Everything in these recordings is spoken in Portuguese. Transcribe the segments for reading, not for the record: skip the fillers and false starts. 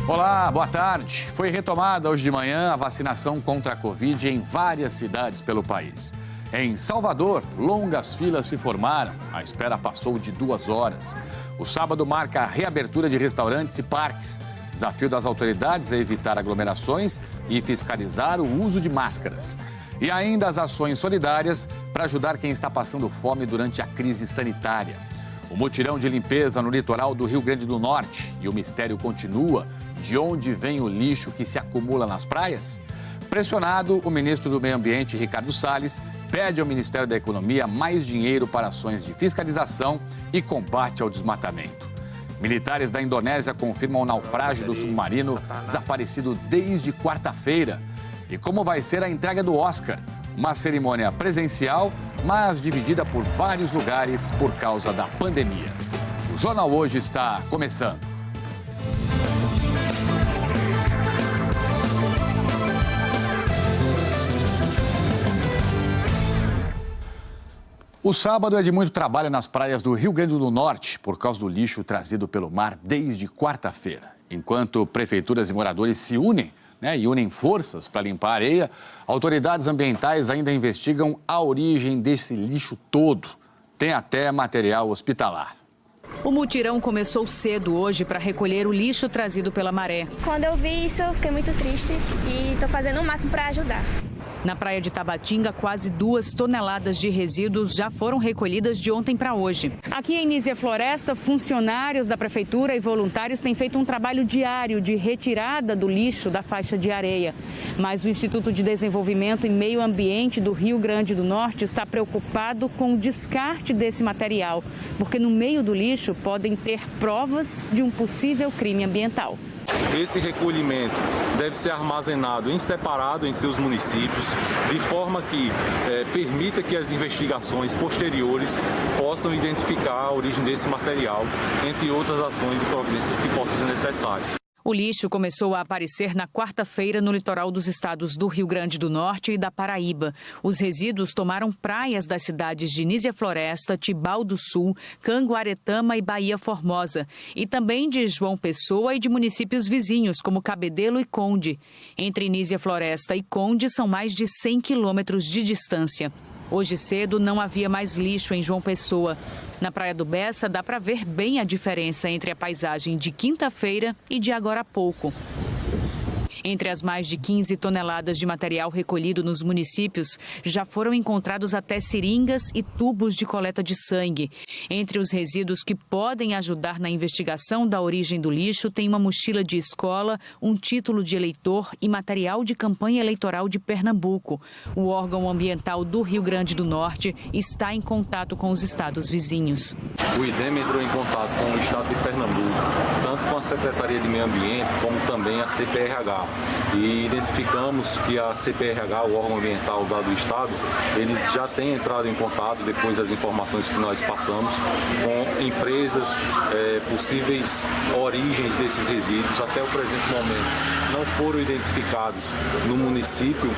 Olá, boa tarde. Foi retomada hoje de manhã a vacinação contra a Covid em várias cidades pelo país. Em Salvador, longas filas se formaram. A espera passou de 2 horas. O sábado marca a reabertura de restaurantes e parques. Desafio das autoridades é evitar aglomerações e fiscalizar o uso de máscaras. E ainda as ações solidárias para ajudar quem está passando fome durante a crise sanitária. O mutirão de limpeza no litoral do Rio Grande do Norte. E o mistério continua. De onde vem o lixo que se acumula nas praias? Pressionado, o ministro do Meio Ambiente, Ricardo Salles, pede ao Ministério da Economia mais dinheiro para ações de fiscalização e combate ao desmatamento. Militares da Indonésia confirmam o naufrágio do submarino desaparecido desde quarta-feira. E como vai ser a entrega do Oscar? Uma cerimônia presencial, mas dividida por vários lugares por causa da pandemia. O Jornal Hoje está começando. O sábado é de muito trabalho nas praias do Rio Grande do Norte por causa do lixo trazido pelo mar desde quarta-feira. Enquanto prefeituras e moradores se unem, e unem forças para limpar a areia, autoridades ambientais ainda investigam a origem desse lixo todo. Tem até material hospitalar. O mutirão começou cedo hoje para recolher o lixo trazido pela maré. Quando eu vi isso, eu fiquei muito triste e estou fazendo o máximo para ajudar. Na praia de Tabatinga, quase 2 toneladas de resíduos já foram recolhidas de ontem para hoje. Aqui em Nísia Floresta, funcionários da prefeitura e voluntários têm feito um trabalho diário de retirada do lixo da faixa de areia. Mas o Instituto de Desenvolvimento e Meio Ambiente do Rio Grande do Norte está preocupado com o descarte desse material, porque no meio do lixo podem ter provas de um possível crime ambiental. Esse recolhimento deve ser armazenado em separado em seus municípios, de forma que permita que as investigações posteriores possam identificar a origem desse material, entre outras ações e providências que possam ser necessárias. O lixo começou a aparecer na quarta-feira no litoral dos estados do Rio Grande do Norte e da Paraíba. Os resíduos tomaram praias das cidades de Nísia Floresta, Tibau do Sul, Canguaretama e Bahia Formosa, e também de João Pessoa e de municípios vizinhos, como Cabedelo e Conde. Entre Nísia Floresta e Conde são mais de 100 quilômetros de distância. Hoje cedo não havia mais lixo em João Pessoa. Na Praia do Bessa dá para ver bem a diferença entre a paisagem de quinta-feira e de agora há pouco. Entre as mais de 15 toneladas de material recolhido nos municípios, já foram encontrados até seringas e tubos de coleta de sangue. Entre os resíduos que podem ajudar na investigação da origem do lixo, tem uma mochila de escola, um título de eleitor e material de campanha eleitoral de Pernambuco. O órgão ambiental do Rio Grande do Norte está em contato com os estados vizinhos. O IDEM entrou em contato com o estado de Pernambuco, tanto com a Secretaria de Meio Ambiente como também a CPRH. E identificamos que a CPRH, o órgão ambiental do estado, eles já têm entrado em contato, depois das informações que nós passamos, com empresas, possíveis origens desses resíduos. Até o presente momento não foram identificados no município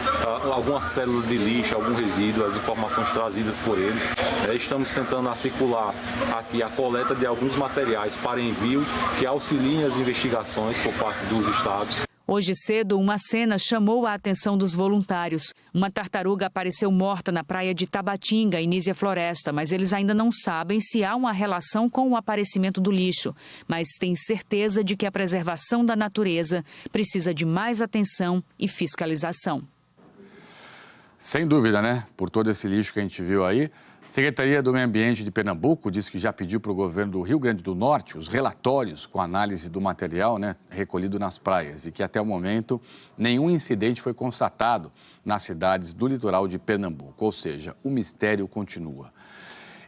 alguma célula de lixo, algum resíduo, as informações trazidas por eles. Estamos tentando articular aqui a coleta de alguns materiais para envio que auxiliem as investigações por parte dos estados. Hoje cedo, uma cena chamou a atenção dos voluntários. Uma tartaruga apareceu morta na praia de Tabatinga, em Nísia Floresta, mas eles ainda não sabem se há uma relação com o aparecimento do lixo. Mas têm certeza de que a preservação da natureza precisa de mais atenção e fiscalização. Sem dúvida, por todo esse lixo que a gente viu aí. A Secretaria do Meio Ambiente de Pernambuco disse que já pediu para o governo do Rio Grande do Norte os relatórios com análise do material recolhido nas praias e que até o momento nenhum incidente foi constatado nas cidades do litoral de Pernambuco, ou seja, o mistério continua.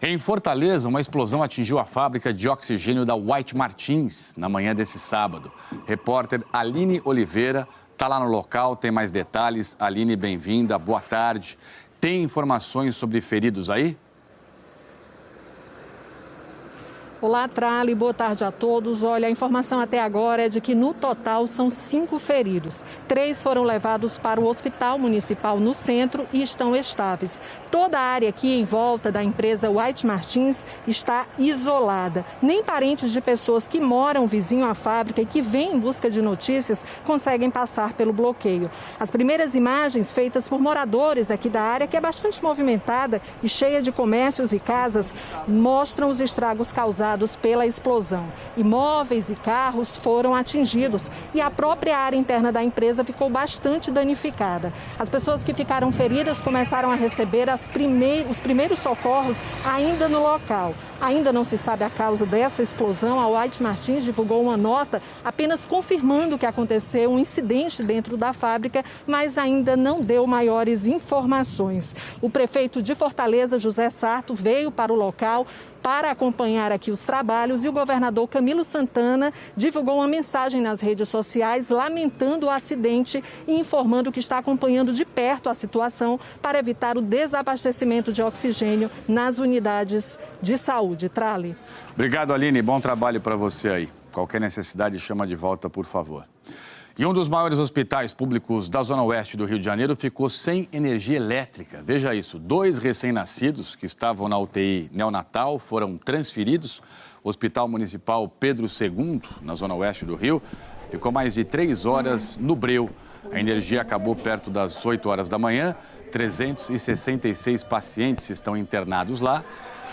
Em Fortaleza, uma explosão atingiu a fábrica de oxigênio da White Martins na manhã desse sábado. Repórter Aline Oliveira está lá no local, tem mais detalhes. Aline, bem-vinda, boa tarde. Tem informações sobre feridos aí? Olá, Trali, boa tarde a todos. Olha, a informação até agora é de que no total são 5 feridos. 3 foram levados para o Hospital Municipal no centro e estão estáveis. Toda a área aqui em volta da empresa White Martins está isolada. Nem parentes de pessoas que moram vizinho à fábrica e que vêm em busca de notícias conseguem passar pelo bloqueio. As primeiras imagens feitas por moradores aqui da área, que é bastante movimentada e cheia de comércios e casas, mostram os estragos causados pela explosão. Imóveis e carros foram atingidos e a própria área interna da empresa ficou bastante danificada. As pessoas que ficaram feridas começaram a receber os primeiros socorros ainda no local. Ainda não se sabe a causa dessa explosão. A White Martins divulgou uma nota apenas confirmando que aconteceu um incidente dentro da fábrica, mas ainda não deu maiores informações. O prefeito de Fortaleza, José Sarto, veio para o local para acompanhar aqui os trabalhos e o governador Camilo Santana divulgou uma mensagem nas redes sociais lamentando o acidente e informando que está acompanhando de perto a situação para evitar o desabastecimento de oxigênio nas unidades de saúde. Trali. Obrigado, Aline. Bom trabalho para você aí. Qualquer necessidade, chama de volta, por favor. E um dos maiores hospitais públicos da Zona Oeste do Rio de Janeiro ficou sem energia elétrica. Veja isso, 2 recém-nascidos que estavam na UTI neonatal foram transferidos. O Hospital Municipal Pedro II, na Zona Oeste do Rio, ficou mais de 3 horas no breu. A energia acabou perto das 8 horas da manhã. 366 pacientes estão internados lá.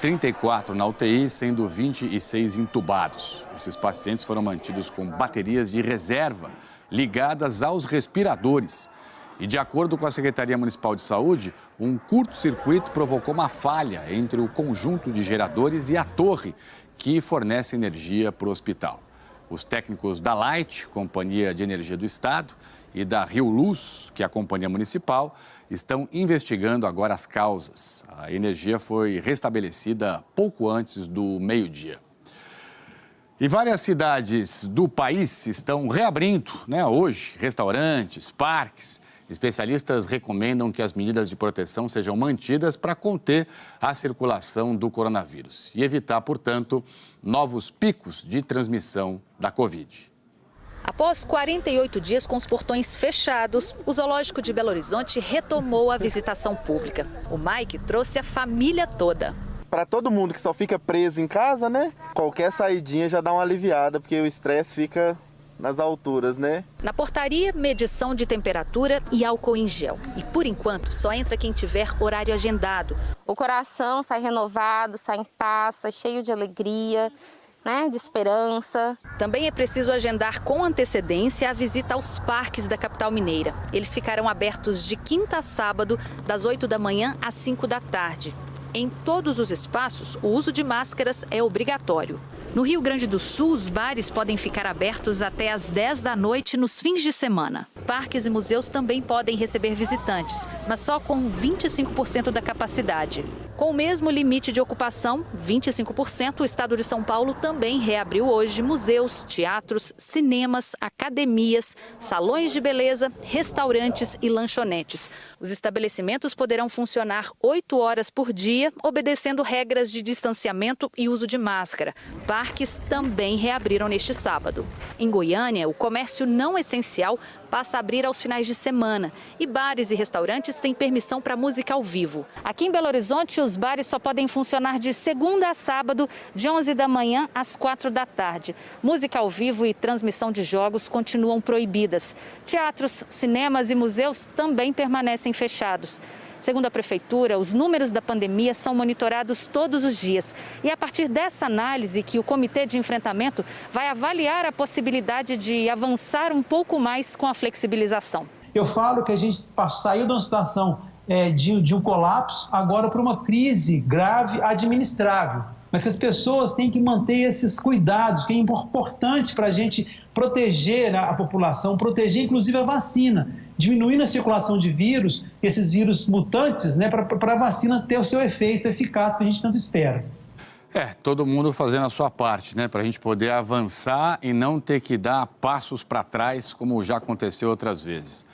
34 na UTI, sendo 26 entubados. Esses pacientes foram mantidos com baterias de reserva ligadas aos respiradores. E de acordo com a Secretaria Municipal de Saúde, um curto-circuito provocou uma falha entre o conjunto de geradores e a torre que fornece energia para o hospital. Os técnicos da Light, Companhia de Energia do Estado, e da Rio Luz, que é a companhia municipal, estão investigando agora as causas. A energia foi restabelecida pouco antes do meio-dia. E várias cidades do país estão reabrindo, hoje, restaurantes, parques. Especialistas recomendam que as medidas de proteção sejam mantidas para conter a circulação do coronavírus e evitar, portanto, novos picos de transmissão da Covid. Após 48 dias com os portões fechados, o Zoológico de Belo Horizonte retomou a visitação pública. O Mike trouxe a família toda. Para todo mundo que só fica preso em casa, qualquer saidinha já dá uma aliviada, porque o estresse fica nas alturas, Na portaria, medição de temperatura e álcool em gel. E por enquanto, só entra quem tiver horário agendado. O coração sai renovado, sai em paz, sai cheio de alegria, de esperança. Também é preciso agendar com antecedência a visita aos parques da capital mineira. Eles ficarão abertos de quinta a sábado, das 8 da manhã às 5 da tarde. Em todos os espaços, o uso de máscaras é obrigatório. No Rio Grande do Sul, os bares podem ficar abertos até às 10 da noite nos fins de semana. Parques e museus também podem receber visitantes, mas só com 25% da capacidade. Com o mesmo limite de ocupação, 25%, o estado de São Paulo também reabriu hoje museus, teatros, cinemas, academias, salões de beleza, restaurantes e lanchonetes. Os estabelecimentos poderão funcionar 8 horas por dia, obedecendo regras de distanciamento e uso de máscara. Parques também reabriram neste sábado. Em Goiânia, o comércio não essencial passa a abrir aos finais de semana e bares e restaurantes têm permissão para música ao vivo. Aqui em Belo Horizonte, os bares só podem funcionar de segunda a sábado, de 11 da manhã às 4 da tarde. Música ao vivo e transmissão de jogos continuam proibidas. Teatros, cinemas e museus também permanecem fechados. Segundo a Prefeitura, os números da pandemia são monitorados todos os dias. E é a partir dessa análise que o Comitê de Enfrentamento vai avaliar a possibilidade de avançar um pouco mais com a flexibilização. Eu falo que a gente saiu de uma situação de um colapso agora para uma crise grave administrável. Mas que as pessoas têm que manter esses cuidados, que é importante para a gente proteger a população, proteger inclusive a vacina, diminuindo a circulação de vírus, esses vírus mutantes, para a vacina ter o seu efeito eficaz que a gente tanto espera. Todo mundo fazendo a sua parte, para a gente poder avançar e não ter que dar passos para trás, como já aconteceu outras vezes.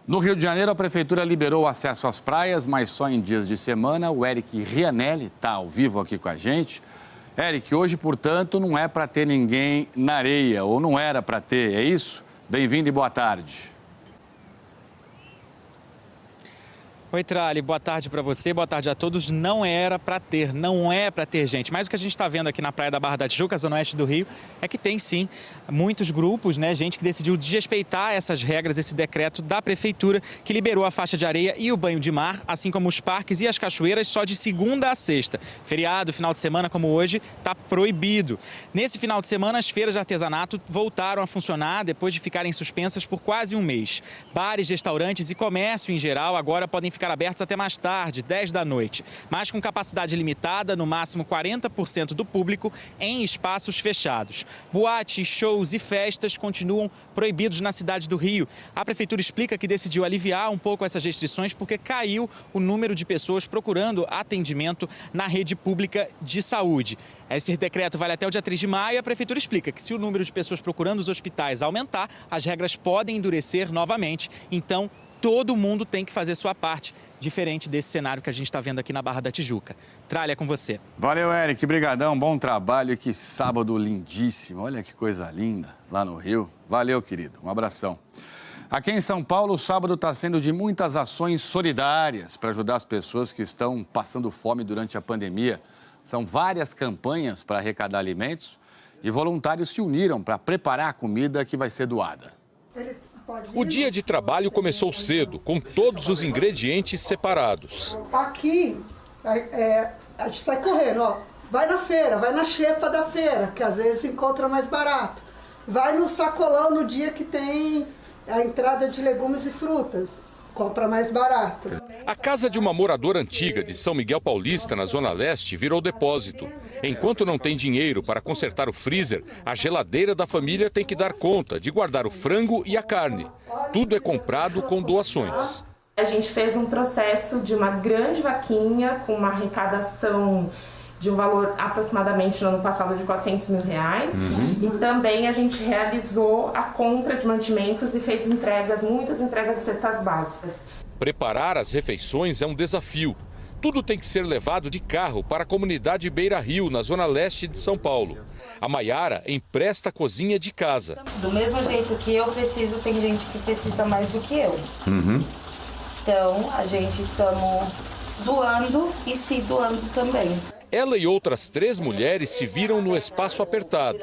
No Rio de Janeiro, a Prefeitura liberou o acesso às praias, mas só em dias de semana. O Eric Rianelli está ao vivo aqui com a gente. Eric, hoje, portanto, não é para ter ninguém na areia, ou não era para ter, é isso? Bem-vindo e boa tarde. Oi, Trali, boa tarde para você, boa tarde a todos. Não é para ter gente. Mas o que a gente está vendo aqui na praia da Barra da Tijuca, zona oeste do Rio, é que tem sim muitos grupos, né, gente que decidiu desrespeitar essas regras, esse decreto da prefeitura que liberou a faixa de areia e o banho de mar, assim como os parques e as cachoeiras só de segunda a sexta. Feriado, final de semana como hoje, está proibido. Nesse final de semana, as feiras de artesanato voltaram a funcionar depois de ficarem suspensas por quase um mês. Bares, restaurantes e comércio em geral agora podem ficar abertos até mais tarde, 10 da noite, mas com capacidade limitada, no máximo 40% do público em espaços fechados. Boates, shows e festas continuam proibidos na cidade do Rio. A prefeitura explica que decidiu aliviar um pouco essas restrições porque caiu o número de pessoas procurando atendimento na rede pública de saúde. Esse decreto vale até o dia 3 de maio e a prefeitura explica que se o número de pessoas procurando os hospitais aumentar, as regras podem endurecer novamente. Então, todo mundo tem que fazer sua parte, diferente desse cenário que a gente está vendo aqui na Barra da Tijuca. Tralha, é com você. Valeu, Eric. Brigadão, bom trabalho. Que sábado lindíssimo. Olha que coisa linda lá no Rio. Valeu, querido. Um abração. Aqui em São Paulo, o sábado está sendo de muitas ações solidárias para ajudar as pessoas que estão passando fome durante a pandemia. São várias campanhas para arrecadar alimentos e voluntários se uniram para preparar a comida que vai ser doada. O dia de trabalho começou cedo, com todos os ingredientes separados. Aqui, a gente sai correndo, ó. Vai na feira, vai na xepa da feira, que às vezes encontra mais barato. Vai no sacolão no dia que tem a entrada de legumes e frutas, compra mais barato. A casa de uma moradora antiga de São Miguel Paulista, na Zona Leste, virou depósito. Enquanto não tem dinheiro para consertar o freezer, a geladeira da família tem que dar conta de guardar o frango e a carne. Tudo é comprado com doações. A gente fez um processo de uma grande vaquinha com uma arrecadação de um valor aproximadamente no ano passado de R$400 mil. E também a gente realizou a compra de mantimentos e fez muitas entregas de cestas básicas. Preparar as refeições é um desafio. Tudo tem que ser levado de carro para a comunidade Beira Rio, na zona leste de São Paulo. A Maiara empresta a cozinha de casa. Do mesmo jeito que eu preciso, tem gente que precisa mais do que eu. Então, a gente estamos doando e se doando também. Ela e outras 3 mulheres se viram no espaço apertado.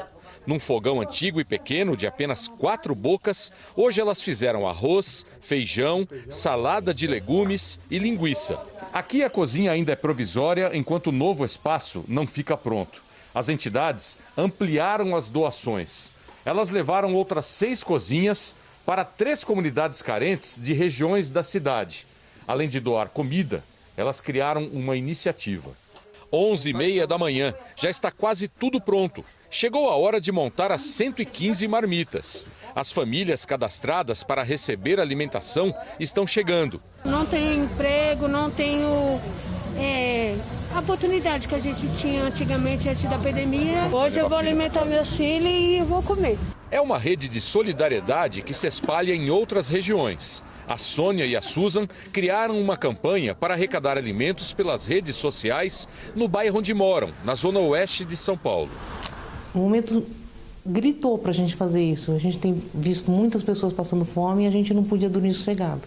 Num fogão antigo e pequeno de apenas 4 bocas, hoje elas fizeram arroz, feijão, salada de legumes e linguiça. Aqui a cozinha ainda é provisória, enquanto o novo espaço não fica pronto. As entidades ampliaram as doações. Elas levaram outras 6 cozinhas para 3 comunidades carentes de regiões da cidade. Além de doar comida, elas criaram uma iniciativa. 11h30 da manhã, já está quase tudo pronto. Chegou a hora de montar as 115 marmitas. As famílias cadastradas para receber alimentação estão chegando. Não tenho emprego, não tenho a oportunidade que a gente tinha antigamente antes da pandemia. Hoje eu vou alimentar meus filhos e eu vou comer. É uma rede de solidariedade que se espalha em outras regiões. A Sônia e a Susan criaram uma campanha para arrecadar alimentos pelas redes sociais no bairro onde moram, na zona oeste de São Paulo. O momento gritou para a gente fazer isso. A gente tem visto muitas pessoas passando fome e a gente não podia dormir sossegado.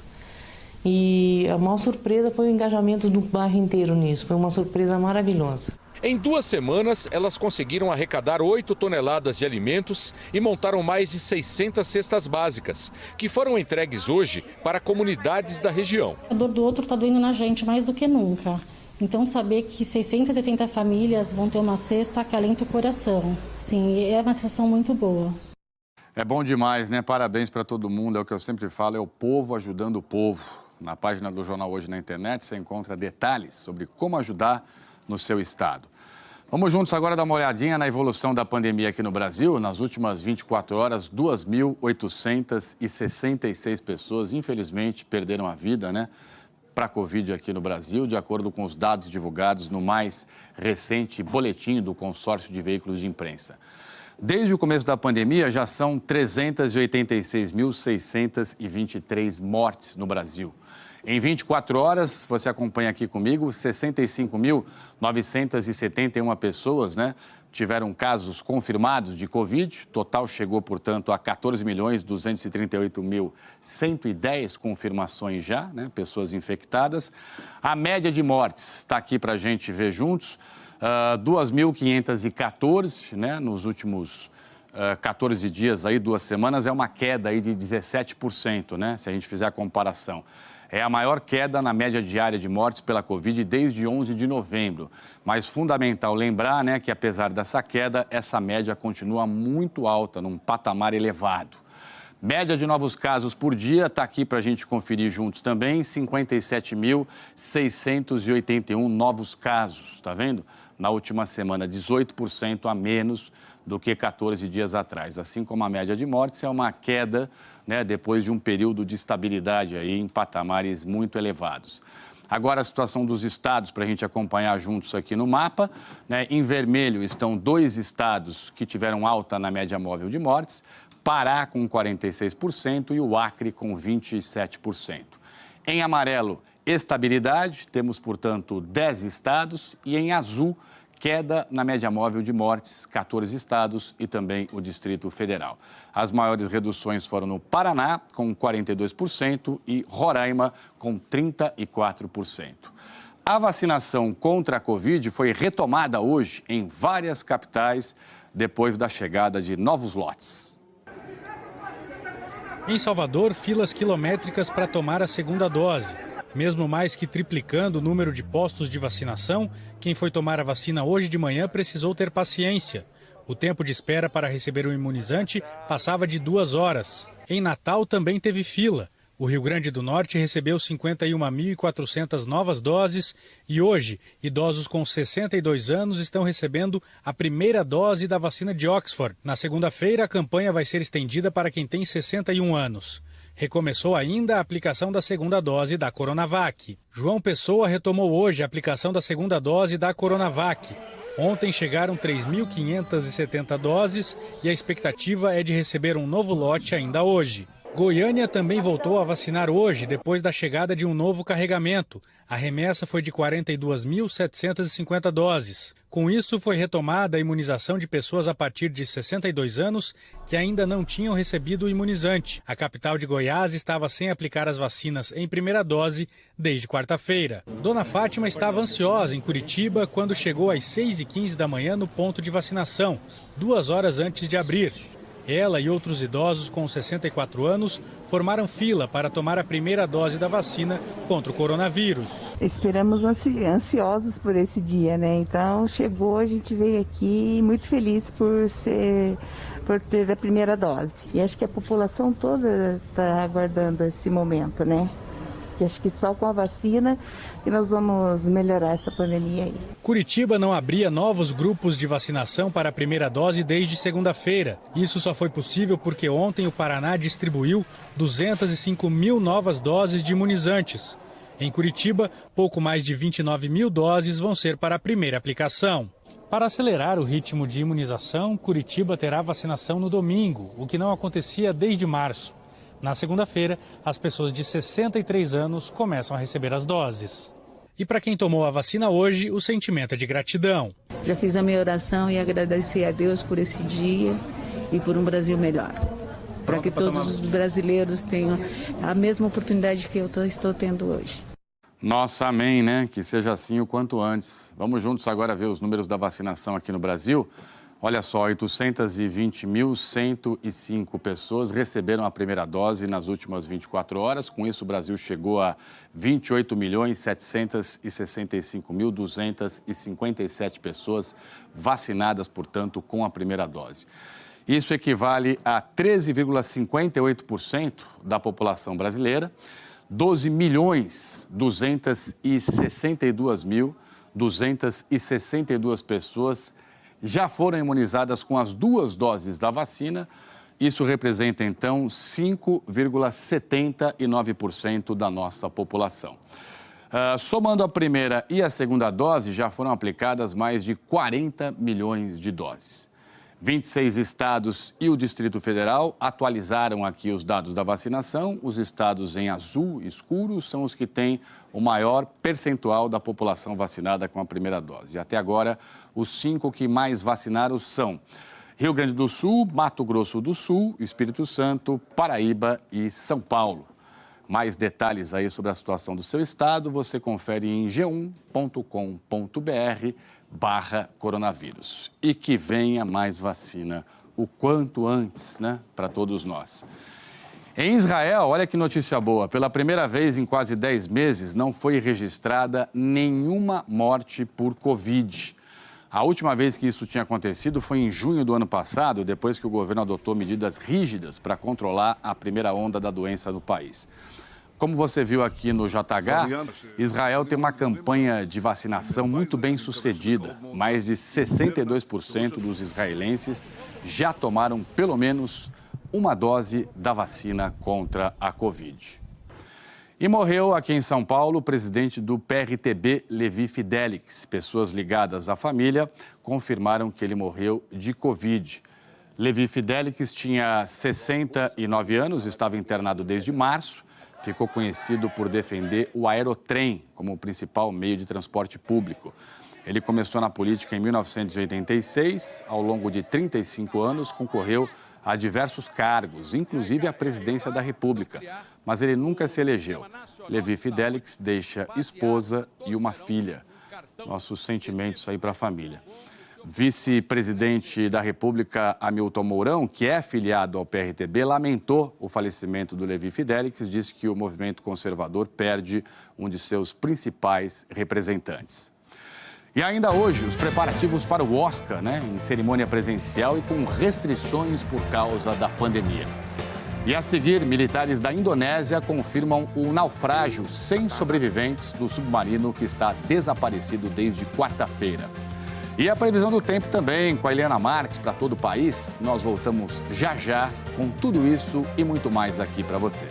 E a maior surpresa foi o engajamento do bairro inteiro nisso. Foi uma surpresa maravilhosa. Em 2 semanas, elas conseguiram arrecadar 8 toneladas de alimentos e montaram mais de 600 cestas básicas, que foram entregues hoje para comunidades da região. A dor do outro está doendo na gente mais do que nunca. Então, saber que 680 famílias vão ter uma cesta acalenta o coração. Sim, é uma sensação muito boa. É bom demais, né? Parabéns para todo mundo. É o que eu sempre falo, é o povo ajudando o povo. Na página do Jornal Hoje na internet, você encontra detalhes sobre como ajudar no seu estado. Vamos juntos agora dar uma olhadinha na evolução da pandemia aqui no Brasil. Nas últimas 24 horas, 2.866 pessoas, infelizmente, perderam a vida, né? Para a Covid aqui no Brasil, de acordo com os dados divulgados no mais recente boletim do Consórcio de Veículos de Imprensa. Desde o começo da pandemia, já são 386.623 mortes no Brasil. Em 24 horas, você acompanha aqui comigo, 65.971 pessoas, né, tiveram casos confirmados de Covid. Total chegou, portanto, a 14.238.110 confirmações já, né, pessoas infectadas. A média de mortes está aqui para a gente ver juntos, 2.514, né, nos últimos 14 dias, aí, 2 semanas, é uma queda aí de 17%, né, se a gente fizer a comparação. É a maior queda na média diária de mortes pela Covid desde 11 de novembro. Mas fundamental lembrar, né, que apesar dessa queda, essa média continua muito alta, num patamar elevado. Média de novos casos por dia, está aqui para a gente conferir juntos também, 57.681 novos casos, está vendo? Na última semana, 18% a menos do que 14 dias atrás. Assim como a média de mortes, é uma queda, né, depois de um período de estabilidade aí em patamares muito elevados. Agora a situação dos estados para a gente acompanhar juntos aqui no mapa, né? Em vermelho estão 2 estados que tiveram alta na média móvel de mortes, Pará com 46% e o Acre com 27%. Em amarelo, estabilidade, temos, portanto, 10 estados e em azul, queda na média móvel de mortes, 14 estados e também o Distrito Federal. As maiores reduções foram no Paraná, com 42%, e Roraima, com 34%. A vacinação contra a Covid foi retomada hoje em várias capitais, depois da chegada de novos lotes. Em Salvador, filas quilométricas para tomar a segunda dose. Mesmo mais que triplicando o número de postos de vacinação, quem foi tomar a vacina hoje de manhã precisou ter paciência. O tempo de espera para receber o imunizante passava de 2 horas. Em Natal também teve fila. O Rio Grande do Norte recebeu 51.400 novas doses e hoje, idosos com 62 anos estão recebendo a primeira dose da vacina de Oxford. Na segunda-feira, a campanha vai ser estendida para quem tem 61 anos. Recomeçou ainda a aplicação da segunda dose da Coronavac. João Pessoa retomou hoje a aplicação da segunda dose da Coronavac. Ontem chegaram 3.570 doses e a expectativa é de receber um novo lote ainda hoje. Goiânia também voltou a vacinar hoje, depois da chegada de um novo carregamento. A remessa foi de 42.750 doses. Com isso, foi retomada a imunização de pessoas a partir de 62 anos que ainda não tinham recebido o imunizante. A capital de Goiás estava sem aplicar as vacinas em primeira dose desde quarta-feira. Dona Fátima estava ansiosa em Curitiba quando chegou às 6h15 da manhã no ponto de vacinação, 2 horas antes de abrir. Ela e outros idosos com 64 anos formaram fila para tomar a primeira dose da vacina contra o coronavírus. Esperamos ansiosos por esse dia, né? Então chegou, a gente veio aqui muito feliz por ter a primeira dose. E acho que a população toda está aguardando esse momento, né? Que acho que só com a vacina que nós vamos melhorar essa pandemia aí. Curitiba não abria novos grupos de vacinação para a primeira dose desde segunda-feira. Isso só foi possível porque ontem o Paraná distribuiu 205 mil novas doses de imunizantes. Em Curitiba, pouco mais de 29 mil doses vão ser para a primeira aplicação. Para acelerar o ritmo de imunização, Curitiba terá vacinação no domingo, o que não acontecia desde março. Na segunda-feira, as pessoas de 63 anos começam a receber as doses. E para quem tomou a vacina hoje, o sentimento é de gratidão. Já fiz a minha oração e agradecer a Deus por esse dia e por um Brasil melhor. Para que todos os brasileiros tenham a mesma oportunidade que eu estou tendo hoje. Nossa, amém, né? Que seja assim o quanto antes. Vamos juntos agora ver os números da vacinação aqui no Brasil. Olha só, 820.105 pessoas receberam a primeira dose nas últimas 24 horas. Com isso, o Brasil chegou a 28.765.257 pessoas vacinadas, portanto, com a primeira dose. Isso equivale a 13,58% da população brasileira, 12.262.262 pessoas já foram imunizadas com as 2 doses da vacina. Isso representa, então, 5,79% da nossa população. Somando a primeira e a segunda dose, já foram aplicadas mais de 40 milhões de doses. 26 estados e o Distrito Federal atualizaram aqui os dados da vacinação. Os estados em azul escuro são os que têm o maior percentual da população vacinada com a primeira dose. E até agora, os 5 que mais vacinaram são Rio Grande do Sul, Mato Grosso do Sul, Espírito Santo, Paraíba e São Paulo. Mais detalhes aí sobre a situação do seu estado, você confere em g1.com.br/coronavírus. E que venha mais vacina o quanto antes, né, para todos nós. Em Israel, olha que notícia boa, pela primeira vez em quase 10 meses não foi registrada nenhuma morte por Covid. A última vez que isso tinha acontecido foi em junho do ano passado, depois que o governo adotou medidas rígidas para controlar a primeira onda da doença no país. Como você viu aqui no JH, Israel tem uma campanha de vacinação muito bem sucedida. Mais de 62% dos israelenses já tomaram pelo menos uma dose da vacina contra a Covid. E morreu aqui em São Paulo o presidente do PRTB, Levi Fidelix. Pessoas ligadas à família confirmaram que ele morreu de Covid. Levi Fidelix tinha 69 anos, estava internado desde março. Ficou conhecido por defender o aerotrem como o principal meio de transporte público. Ele começou na política em 1986, ao longo de 35 anos concorreu a diversos cargos, inclusive a presidência da República, mas ele nunca se elegeu. Levi Fidelix deixa esposa e uma filha. Nossos sentimentos aí para a família. Vice-presidente da República, Hamilton Mourão, que é filiado ao PRTB, lamentou o falecimento do Levi Fidelix, disse que o movimento conservador perde um de seus principais representantes. E ainda hoje, os preparativos para o Oscar, em cerimônia presencial e com restrições por causa da pandemia. E a seguir, militares da Indonésia confirmam o naufrágio sem sobreviventes do submarino que está desaparecido desde quarta-feira. E a previsão do tempo também, com a Eliana Marques para todo o país. Nós voltamos já já com tudo isso e muito mais aqui para você.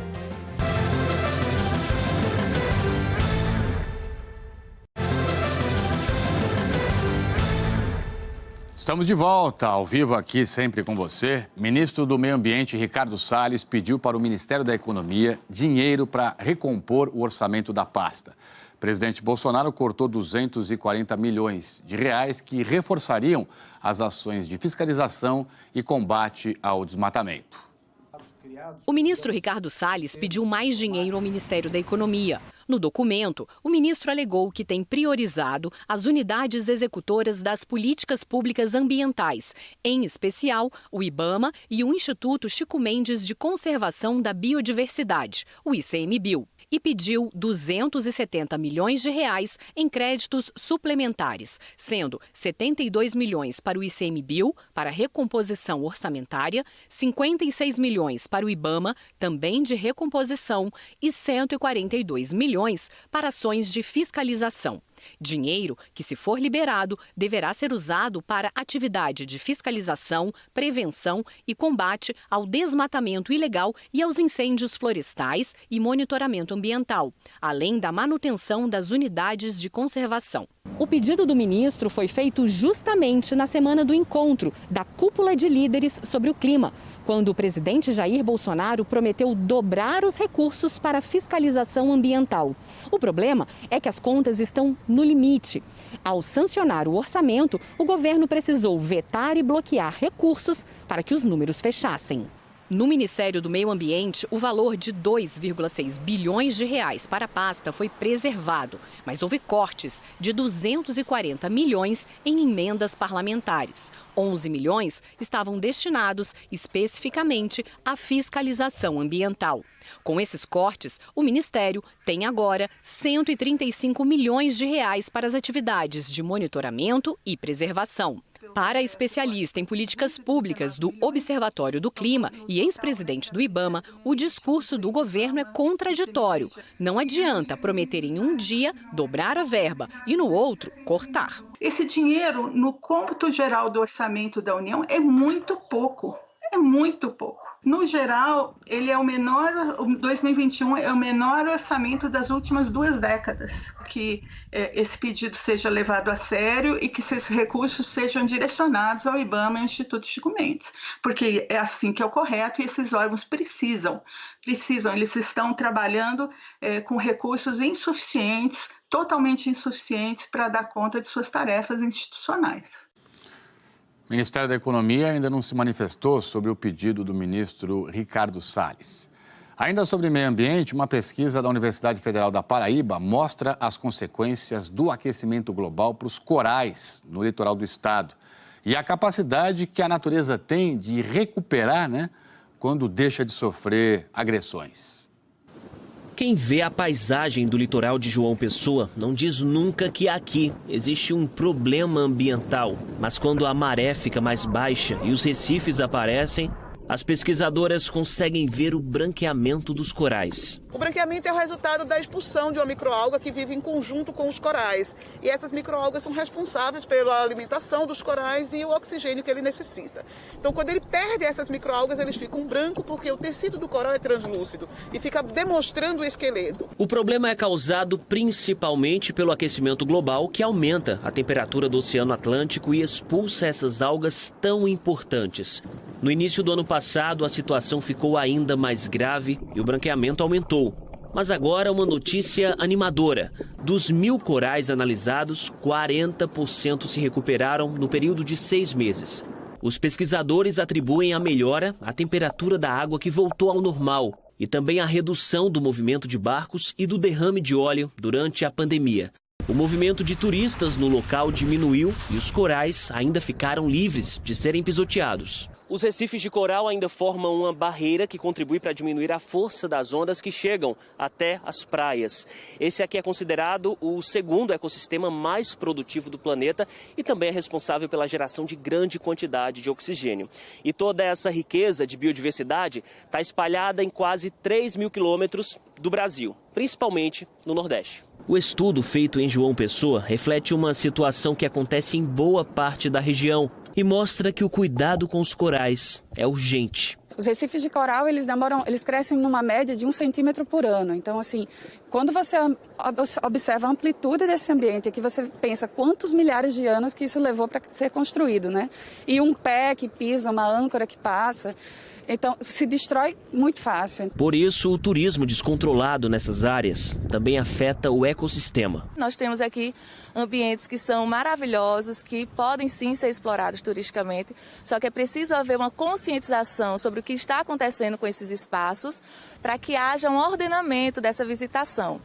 Estamos de volta, ao vivo aqui, sempre com você. Ministro do Meio Ambiente, Ricardo Salles, pediu para o Ministério da Economia dinheiro para recompor o orçamento da pasta. O presidente Bolsonaro cortou 240 milhões de reais que reforçariam as ações de fiscalização e combate ao desmatamento. O ministro Ricardo Salles pediu mais dinheiro ao Ministério da Economia. No documento, o ministro alegou que tem priorizado as unidades executoras das políticas públicas ambientais, em especial o IBAMA e o Instituto Chico Mendes de Conservação da Biodiversidade, o ICMBio. E pediu 270 milhões de reais em créditos suplementares, sendo 72 milhões para o ICMBio, para recomposição orçamentária, 56 milhões para o IBAMA, também de recomposição, e 142 milhões para ações de fiscalização. Dinheiro que, se for liberado, deverá ser usado para atividade de fiscalização, prevenção e combate ao desmatamento ilegal e aos incêndios florestais e monitoramento ambiental, além da manutenção das unidades de conservação. O pedido do ministro foi feito justamente na semana do encontro da Cúpula de Líderes sobre o Clima, quando o presidente Jair Bolsonaro prometeu dobrar os recursos para a fiscalização ambiental. O problema é que as contas estão no limite. Ao sancionar o orçamento, o governo precisou vetar e bloquear recursos para que os números fechassem. No Ministério do Meio Ambiente, o valor de 2,6 bilhões de reais para a pasta foi preservado, mas houve cortes de 240 milhões em emendas parlamentares. 11 milhões estavam destinados especificamente à fiscalização ambiental. Com esses cortes, o Ministério tem agora 135 milhões de reais para as atividades de monitoramento e preservação. Para a especialista em políticas públicas do Observatório do Clima e ex-presidente do IBAMA, o discurso do governo é contraditório. Não adianta prometer em um dia dobrar a verba e no outro cortar. Esse dinheiro, no cômputo geral do orçamento da União, é muito pouco. É muito pouco. No geral, ele é o 2021 é o menor orçamento das últimas 2 décadas. Que esse pedido seja levado a sério e que esses recursos sejam direcionados ao IBAMA e ao Instituto Chico Mendes, porque é assim que é o correto e esses órgãos precisam, eles estão trabalhando com recursos insuficientes, totalmente insuficientes para dar conta de suas tarefas institucionais. O Ministério da Economia ainda não se manifestou sobre o pedido do ministro Ricardo Salles. Ainda sobre meio ambiente, uma pesquisa da Universidade Federal da Paraíba mostra as consequências do aquecimento global para os corais no litoral do estado e a capacidade que a natureza tem de recuperar, quando deixa de sofrer agressões. Quem vê a paisagem do litoral de João Pessoa não diz nunca que aqui existe um problema ambiental. Mas quando a maré fica mais baixa e os recifes aparecem, as pesquisadoras conseguem ver o branqueamento dos corais. O branqueamento é o resultado da expulsão de uma microalga que vive em conjunto com os corais. E essas microalgas são responsáveis pela alimentação dos corais e o oxigênio que ele necessita. Então, quando ele perde essas microalgas, eles ficam branco porque o tecido do coral é translúcido e fica demonstrando o esqueleto. O problema é causado principalmente pelo aquecimento global, que aumenta a temperatura do Oceano Atlântico e expulsa essas algas tão importantes. No início do ano passado, a situação ficou ainda mais grave e o branqueamento aumentou. Mas agora uma notícia animadora. Dos 1.000 corais analisados, 40% se recuperaram no período de 6 meses. Os pesquisadores atribuem a melhora à temperatura da água que voltou ao normal e também à redução do movimento de barcos e do derrame de óleo durante a pandemia. O movimento de turistas no local diminuiu e os corais ainda ficaram livres de serem pisoteados. Os recifes de coral ainda formam uma barreira que contribui para diminuir a força das ondas que chegam até as praias. Esse aqui é considerado o segundo ecossistema mais produtivo do planeta e também é responsável pela geração de grande quantidade de oxigênio. E toda essa riqueza de biodiversidade está espalhada em quase 3.000 quilômetros do Brasil, principalmente no Nordeste. O estudo feito em João Pessoa reflete uma situação que acontece em boa parte da região e mostra que o cuidado com os corais é urgente. Os recifes de coral, eles crescem numa média de 1 centímetro por ano. Então, assim, quando você observa a amplitude desse ambiente, aqui você pensa quantos milhares de anos que isso levou para ser construído, né? E um pé que pisa, uma âncora que passa. Então, se destrói muito fácil. Por isso, o turismo descontrolado nessas áreas também afeta o ecossistema. Nós temos aqui ambientes que são maravilhosos, que podem sim ser explorados turisticamente, só que é preciso haver uma conscientização sobre o que está acontecendo com esses espaços para que haja um ordenamento dessa visitação.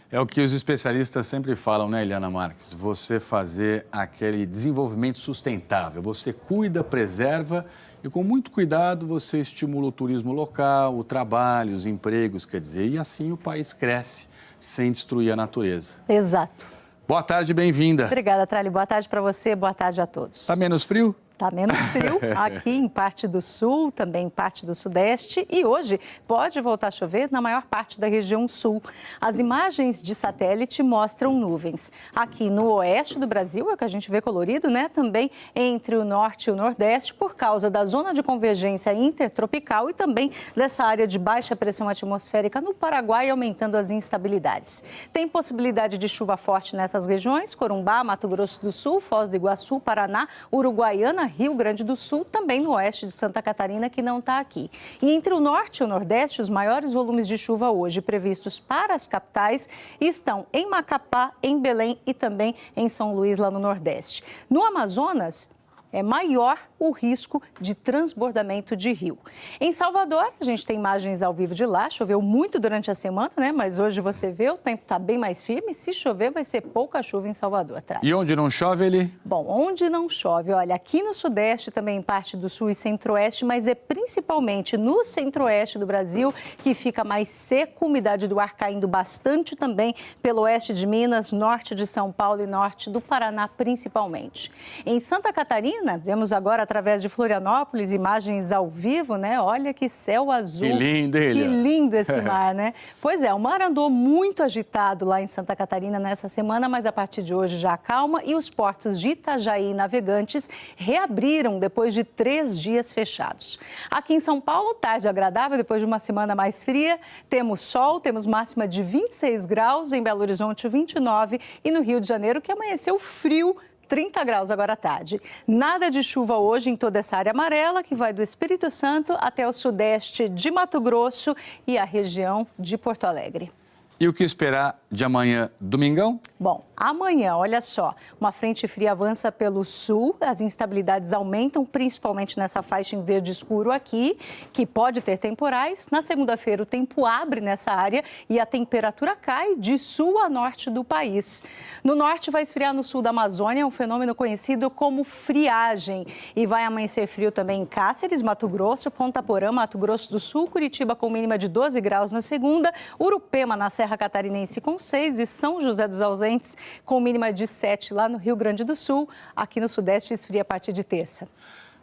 É o que os especialistas sempre falam, né, Eliana Marques? Você fazer aquele desenvolvimento sustentável. Você cuida, preserva e com muito cuidado você estimula o turismo local, o trabalho, os empregos, quer dizer, e assim o país cresce sem destruir a natureza. Exato. Boa tarde, bem-vinda. Obrigada, Trali. Boa tarde para você, boa tarde a todos. Tá menos frio? Está menos frio aqui em parte do sul, também em parte do sudeste e hoje pode voltar a chover na maior parte da região sul. As imagens de satélite mostram nuvens. Aqui no oeste do Brasil é o que a gente vê colorido, né? Também entre o norte e o nordeste por causa da zona de convergência intertropical e também dessa área de baixa pressão atmosférica no Paraguai, aumentando as instabilidades. Tem possibilidade de chuva forte nessas regiões, Corumbá, Mato Grosso do Sul, Foz do Iguaçu, Paraná, Uruguaiana, Rio Grande do Sul, também no oeste de Santa Catarina, que não está aqui. E entre o norte e o nordeste, os maiores volumes de chuva hoje previstos para as capitais estão em Macapá, em Belém e também em São Luís, lá no nordeste. No Amazonas, é maior o risco de transbordamento de rio. Em Salvador, a gente tem imagens ao vivo de lá, choveu muito durante a semana, né? Mas hoje você vê, o tempo está bem mais firme. Se chover, vai ser pouca chuva em Salvador. E onde não chove, Eli? Bom, onde não chove, olha, aqui no sudeste, também em parte do sul e centro-oeste, mas é principalmente no centro-oeste do Brasil que fica mais seco, umidade do ar caindo bastante também pelo oeste de Minas, norte de São Paulo e norte do Paraná, principalmente. Em Santa Catarina, vemos agora através de Florianópolis, imagens ao vivo, né? Olha que céu azul. Que lindo, ele. Que lindo esse mar, né? Pois é, o mar andou muito agitado lá em Santa Catarina nessa semana, mas a partir de hoje já acalma e os portos de Itajaí e Navegantes reabriram depois de 3 dias fechados. Aqui em São Paulo, tarde agradável, depois de uma semana mais fria, temos sol, temos máxima de 26 graus, em Belo Horizonte 29 e no Rio de Janeiro, que amanheceu frio, 30 graus agora à tarde. Nada de chuva hoje em toda essa área amarela, que vai do Espírito Santo até o sudeste de Mato Grosso e a região de Porto Alegre. E o que esperar de amanhã, domingão? Bom, amanhã, olha só, uma frente fria avança pelo sul, as instabilidades aumentam, principalmente nessa faixa em verde escuro aqui, que pode ter temporais. Na segunda-feira, o tempo abre nessa área e a temperatura cai de sul a norte do país. No norte, vai esfriar no sul da Amazônia, um fenômeno conhecido como friagem. E vai amanhecer frio também em Cáceres, Mato Grosso, Ponta Porã, Mato Grosso do Sul, Curitiba com mínima de 12 graus na segunda, Urupema na Serra Catarinense com 6 e São José dos Ausentes com mínima de 7 lá no Rio Grande do Sul. Aqui no Sudeste esfria a partir de terça.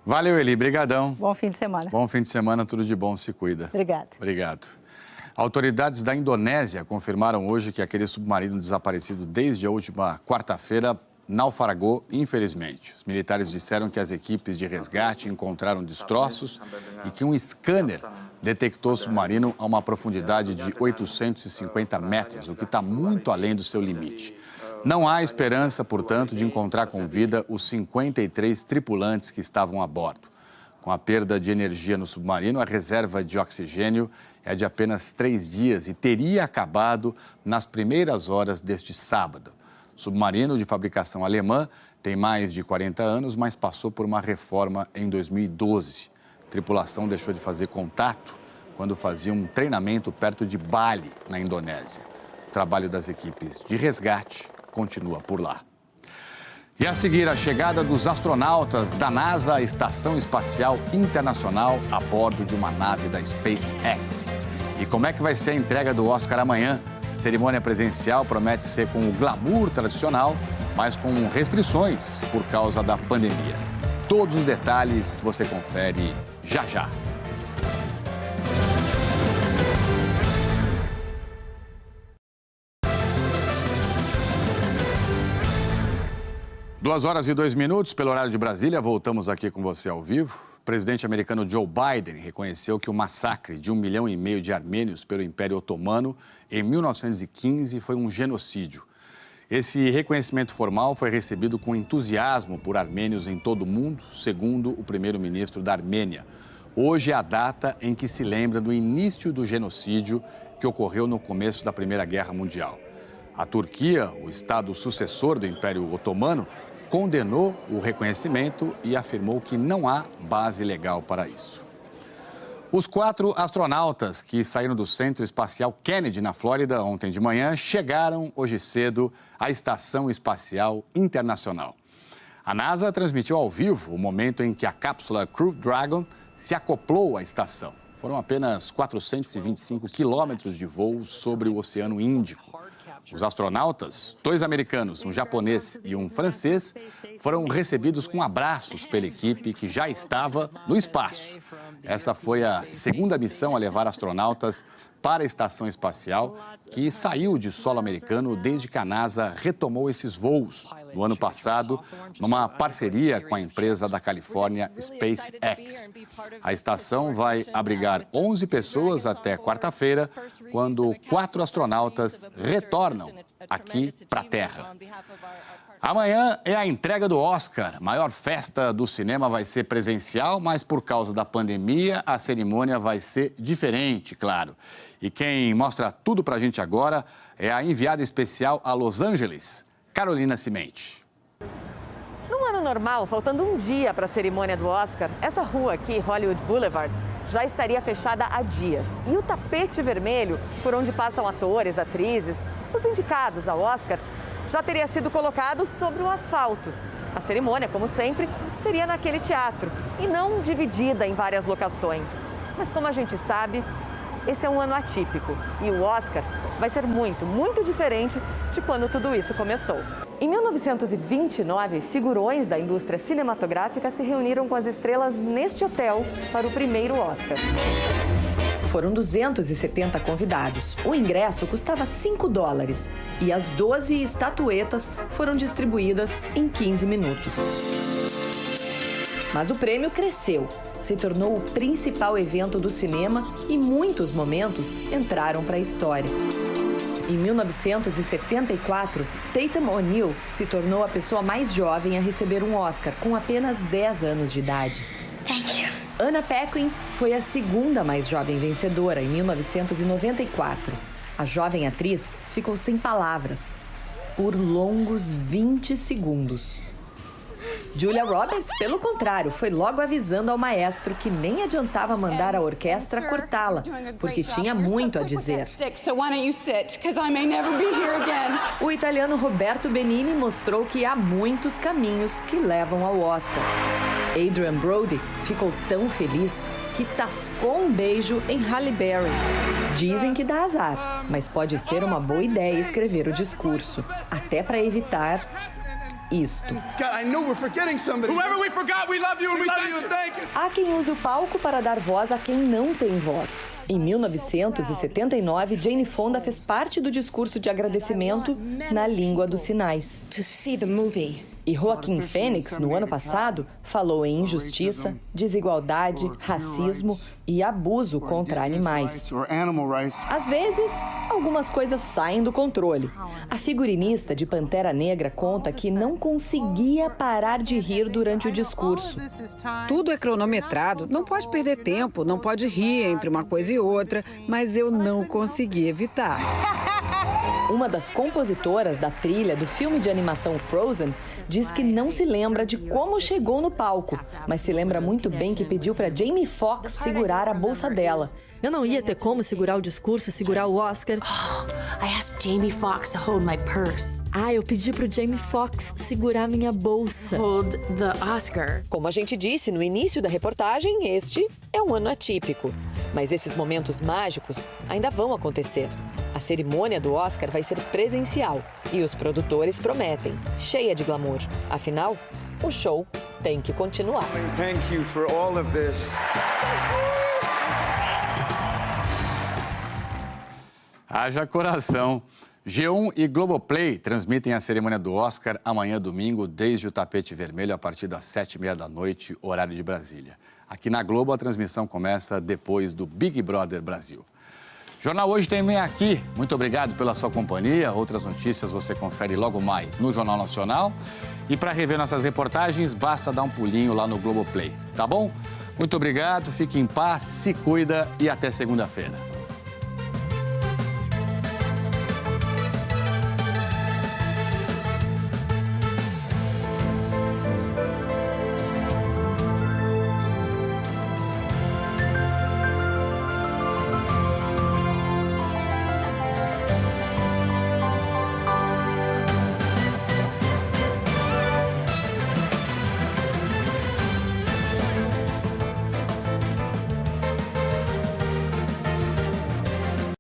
Valeu, Eli. Brigadão. Bom fim de semana. Bom fim de semana, tudo de bom, se cuida. Obrigada. Obrigado. Autoridades da Indonésia confirmaram hoje que aquele submarino desaparecido desde a última quarta-feira naufragou, infelizmente. Os militares disseram que as equipes de resgate encontraram destroços e que um scanner detectou o submarino a uma profundidade de 850 metros, o que está muito além do seu limite. Não há esperança, portanto, de encontrar com vida os 53 tripulantes que estavam a bordo. Com a perda de energia no submarino, a reserva de oxigênio é de apenas 3 dias e teria acabado nas primeiras horas deste sábado. O submarino de fabricação alemã tem mais de 40 anos, mas passou por uma reforma em 2012. A tripulação deixou de fazer contato quando fazia um treinamento perto de Bali, na Indonésia. O trabalho das equipes de resgate continua por lá. E a seguir, a chegada dos astronautas da NASA à Estação Espacial Internacional a bordo de uma nave da SpaceX. E como é que vai ser a entrega do Oscar amanhã? Cerimônia presencial promete ser com o glamour tradicional, mas com restrições por causa da pandemia. Todos os detalhes você confere já já. Duas horas e 2 minutos, pelo horário de Brasília, voltamos aqui com você ao vivo. O presidente americano Joe Biden reconheceu que o massacre de 1,5 milhão de armênios pelo Império Otomano em 1915 foi um genocídio. Esse reconhecimento formal foi recebido com entusiasmo por armênios em todo o mundo, segundo o primeiro-ministro da Armênia. Hoje é a data em que se lembra do início do genocídio que ocorreu no começo da Primeira Guerra Mundial. A Turquia, o estado sucessor do Império Otomano, condenou o reconhecimento e afirmou que não há base legal para isso. Os 4 astronautas que saíram do Centro Espacial Kennedy, na Flórida, ontem de manhã, chegaram hoje cedo à Estação Espacial Internacional. A NASA transmitiu ao vivo o momento em que a cápsula Crew Dragon se acoplou à estação. Foram apenas 425 quilômetros de voo sobre o Oceano Índico. Os astronautas, 2 americanos, um japonês e um francês, foram recebidos com abraços pela equipe que já estava no espaço. Essa foi a segunda missão a levar astronautas para a estação espacial, que saiu de solo americano desde que a NASA retomou esses voos no ano passado, numa parceria com a empresa da Califórnia SpaceX. A estação vai abrigar 11 pessoas até quarta-feira, quando 4 astronautas retornam aqui para a Terra. Amanhã é a entrega do Oscar. A maior festa do cinema vai ser presencial, mas por causa da pandemia, a cerimônia vai ser diferente, claro. E quem mostra tudo pra gente agora é a enviada especial a Los Angeles, Carolina Cimente. Num ano normal, faltando um dia para a cerimônia do Oscar, essa rua aqui, Hollywood Boulevard, já estaria fechada há dias. E o tapete vermelho, por onde passam atores, atrizes, os indicados ao Oscar, já teria sido colocado sobre o asfalto. A cerimônia, como sempre, seria naquele teatro e não dividida em várias locações. Mas como a gente sabe, esse é um ano atípico e o Oscar vai ser muito, muito diferente de quando tudo isso começou. Em 1929, figurões da indústria cinematográfica se reuniram com as estrelas neste hotel para o primeiro Oscar. Foram 270 convidados. O ingresso custava $5 e as 12 estatuetas foram distribuídas em 15 minutos. Mas o prêmio cresceu, se tornou o principal evento do cinema e muitos momentos entraram para a história. Em 1974, Tatum O'Neal se tornou a pessoa mais jovem a receber um Oscar, com apenas 10 anos de idade. Anna Paquin foi a segunda mais jovem vencedora, em 1994. A jovem atriz ficou sem palavras por longos 20 segundos. Julia Roberts, pelo contrário, foi logo avisando ao maestro que nem adiantava mandar a orquestra cortá-la, porque tinha muito a dizer. O italiano Roberto Benigni mostrou que há muitos caminhos que levam ao Oscar. Adrien Brody ficou tão feliz que tascou um beijo em Halle Berry. Dizem que dá azar, mas pode ser uma boa ideia escrever o discurso, até para evitar isto. Há quem use o palco para dar voz a quem não tem voz. Em 1979, Jane Fonda fez parte do discurso de agradecimento na língua dos sinais. E Joaquin Phoenix, no ano passado, falou em injustiça, desigualdade, racismo e abuso contra animais. Às vezes, algumas coisas saem do controle. A figurinista de Pantera Negra conta que não conseguia parar de rir durante o discurso. Tudo é cronometrado, não pode perder tempo, não pode rir entre uma coisa e outra, mas eu não consegui evitar. Uma das compositoras da trilha do filme de animação Frozen diz que não se lembra de como chegou no palco, mas se lembra muito bem que pediu para Jamie Foxx segurar a bolsa dela. Eu não ia ter como segurar o discurso, segurar o Oscar. Eu pedi pro Jamie Foxx segurar minha bolsa. Como a gente disse no início da reportagem, este é um ano atípico. Mas esses momentos mágicos ainda vão acontecer. A cerimônia do Oscar vai ser presencial e os produtores prometem, cheia de glamour. Afinal, o show tem que continuar. Thank you for all of this. Haja coração. G1 e Globoplay transmitem a cerimônia do Oscar amanhã, domingo, desde o tapete vermelho, a partir das 7h30 da noite, horário de Brasília. Aqui na Globo, a transmissão começa depois do Big Brother Brasil. Jornal Hoje termina aqui. Muito obrigado pela sua companhia. Outras notícias você confere logo mais no Jornal Nacional. E para rever nossas reportagens, basta dar um pulinho lá no Globoplay, tá bom? Muito obrigado, fique em paz, se cuida e até segunda-feira.